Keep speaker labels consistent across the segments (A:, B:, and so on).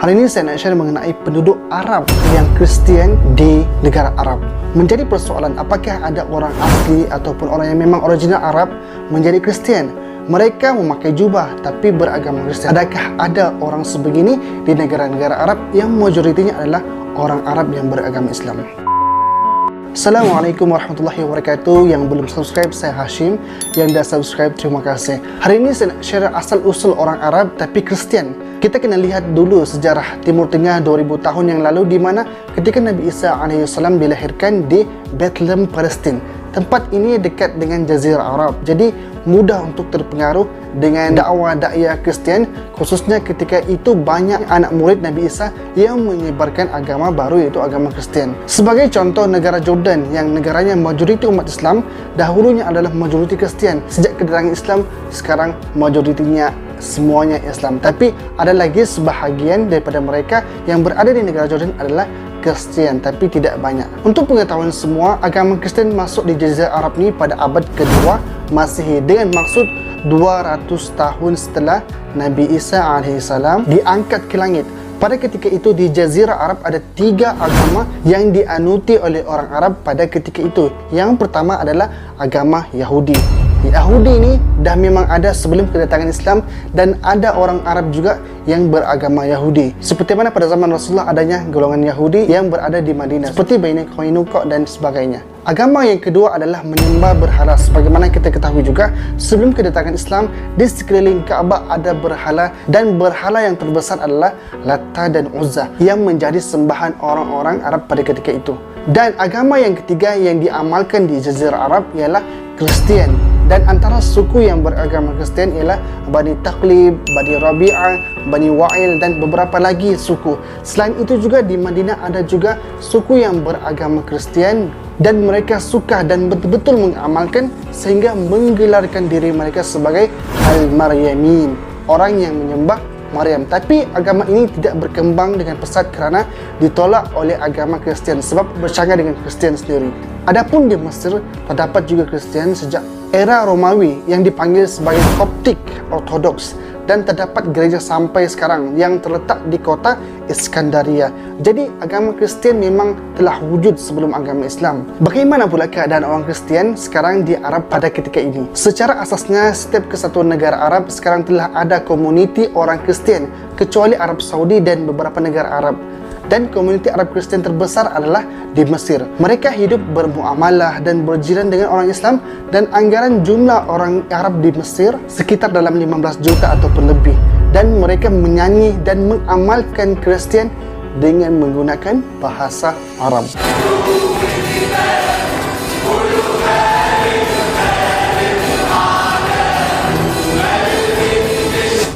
A: Hari ini saya nak share mengenai penduduk Arab yang Kristian di negara Arab. Menjadi persoalan, apakah ada orang asli ataupun orang yang memang original Arab menjadi Kristian? Mereka memakai jubah tapi beragama Kristian. Adakah ada orang sebegini di negara-negara Arab yang majoritinya adalah orang Arab yang beragama Islam? Assalamualaikum warahmatullahi wabarakatuh. Yang belum subscribe, saya Hashim. Yang dah subscribe, terima kasih. Hari ini saya nak share asal-usul orang Arab tapi Kristian. Kita kena lihat dulu sejarah Timur Tengah 2000 tahun yang lalu, di mana ketika Nabi Isa AS dilahirkan di Bethlehem, Palestin. Tempat ini dekat dengan Jazirah Arab, jadi mudah untuk terpengaruh dengan dakwah dakwah Kristian, khususnya ketika itu banyak anak murid Nabi Isa yang menyebarkan agama baru, iaitu agama Kristian. Sebagai contoh, negara Jordan yang negaranya majoriti umat Islam, dahulunya adalah majoriti Kristian. Sejak kedatangan Islam, sekarang majoritinya semuanya Islam. Tapi ada lagi sebahagian daripada mereka yang berada di negara Jordan adalah Kristian, tapi tidak banyak. Untuk pengetahuan semua, agama Kristian masuk di Jazirah Arab ni pada abad kedua Masihi, dengan maksud 200 tahun setelah Nabi Isa AS diangkat ke langit. Pada ketika itu di Jazirah Arab ada 3 agama yang dianuti oleh orang Arab pada ketika itu. Yang pertama adalah agama Yahudi. Yahudi ini dah memang ada sebelum kedatangan Islam, dan ada orang Arab juga yang beragama Yahudi. Seperti mana pada zaman Rasulullah adanya golongan Yahudi yang berada di Madinah, seperti Bani Qainuqa dan sebagainya. Agama yang kedua adalah menyembah berhala. Sebagaimana kita ketahui juga, sebelum kedatangan Islam, di sekeliling Kaabah ada berhala, dan berhala yang terbesar adalah Lata dan Uzza yang menjadi sembahan orang-orang Arab pada ketika itu. Dan agama yang ketiga yang diamalkan di Jazirah Arab ialah Kristian. Dan antara suku yang beragama Kristian ialah Bani Taqlib, Bani Rabi'ah, Bani Wa'il dan beberapa lagi suku. Selain itu juga di Madinah ada juga suku yang beragama Kristian, dan mereka suka dan betul-betul mengamalkan sehingga menggelarkan diri mereka sebagai Al-Maryamin, orang yang menyembah Maryam. Tapi agama ini tidak berkembang dengan pesat kerana ditolak oleh agama Kristian sebab bercanggah dengan Kristian sendiri. Adapun di Mesir terdapat juga Kristian sejak era Romawi yang dipanggil sebagai Coptic Orthodox, dan terdapat gereja sampai sekarang yang terletak di kota Iskandaria. Jadi agama Kristian memang telah wujud sebelum agama Islam. Bagaimana pula keadaan orang Kristian sekarang di Arab pada ketika ini? Secara asasnya, setiap kesatuan negara Arab sekarang telah ada komuniti orang Kristian, kecuali Arab Saudi dan beberapa negara Arab. Dan komuniti Arab Kristian terbesar adalah di Mesir. Mereka hidup bermuamalah dan berjiran dengan orang Islam, dan anggaran jumlah orang Arab di Mesir sekitar dalam 15 juta ataupun lebih. Dan mereka menyanyi dan mengamalkan Kristian dengan menggunakan bahasa Arab.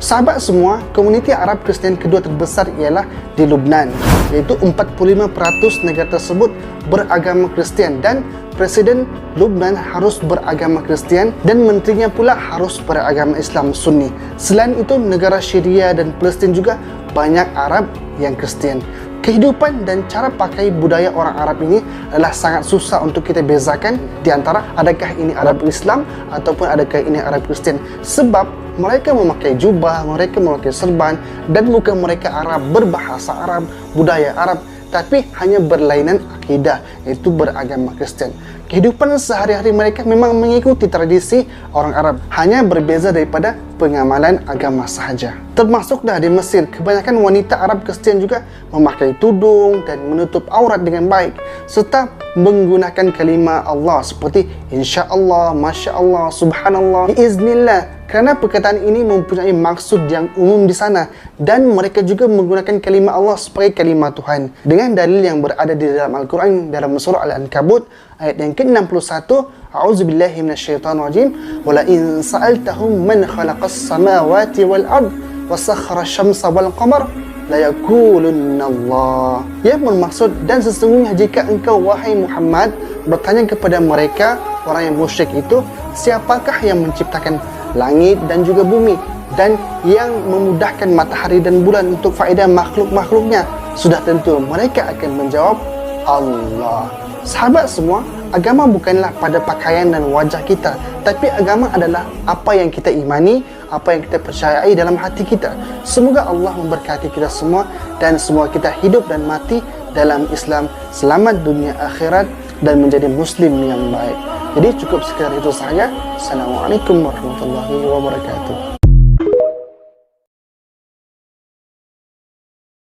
A: Sahabat semua, komuniti Arab Kristian kedua terbesar ialah di Lebanon, iaitu 45% negara tersebut beragama Kristian, dan Presiden Lebanon harus beragama Kristian dan menterinya pula harus beragama Islam Sunni. Selain itu, negara Syria dan Palestin juga banyak Arab yang Kristian. Kehidupan dan cara pakai budaya orang Arab ini adalah sangat susah untuk kita bezakan di antara adakah ini Arab Islam ataupun adakah ini Arab Kristian, sebab mereka memakai jubah, mereka memakai serban, dan muka mereka Arab, berbahasa Arab, budaya Arab, tapi hanya berlainan akidah, iaitu beragama Kristian. Kehidupan sehari-hari mereka memang mengikuti tradisi orang Arab, hanya berbeza daripada pengamalan agama sahaja. Termasuklah di Mesir, kebanyakan wanita Arab Kristian juga memakai tudung dan menutup aurat dengan baik, serta menggunakan kalimah Allah seperti insya-Allah, masya-Allah, subhanallah, biiznillah. Kerana perkataan ini mempunyai maksud yang umum di sana, dan mereka juga menggunakan kalimah Allah sebagai kalimah Tuhan dengan dalil yang berada di dalam Al-Quran dalam surah Al-Ankabut ayat yang ke-61. A'udzubillahi minasyaitonirrajim. Wala in sa'altahum man khalaqas samawati wal ard wa sakhara asy-syamsa wal qamar la yaqulunna Allah. Yang bermaksud, dan sesungguhnya jika engkau wahai Muhammad bertanya kepada mereka orang yang musyrik itu, siapakah yang menciptakan langit dan juga bumi, dan yang memudahkan matahari dan bulan untuk faedah makhluk-makhluknya, sudah tentu mereka akan menjawab Allah. Sahabat semua, agama bukanlah pada pakaian dan wajah kita, tapi agama adalah apa yang kita imani, apa yang kita percayai dalam hati kita. Semoga Allah memberkati kita semua dan semua kita hidup dan mati dalam Islam, selamat dunia akhirat dan menjadi muslim yang baik. Jadi cukup sekedar itu saja. Assalamualaikum warahmatullahi wabarakatuh.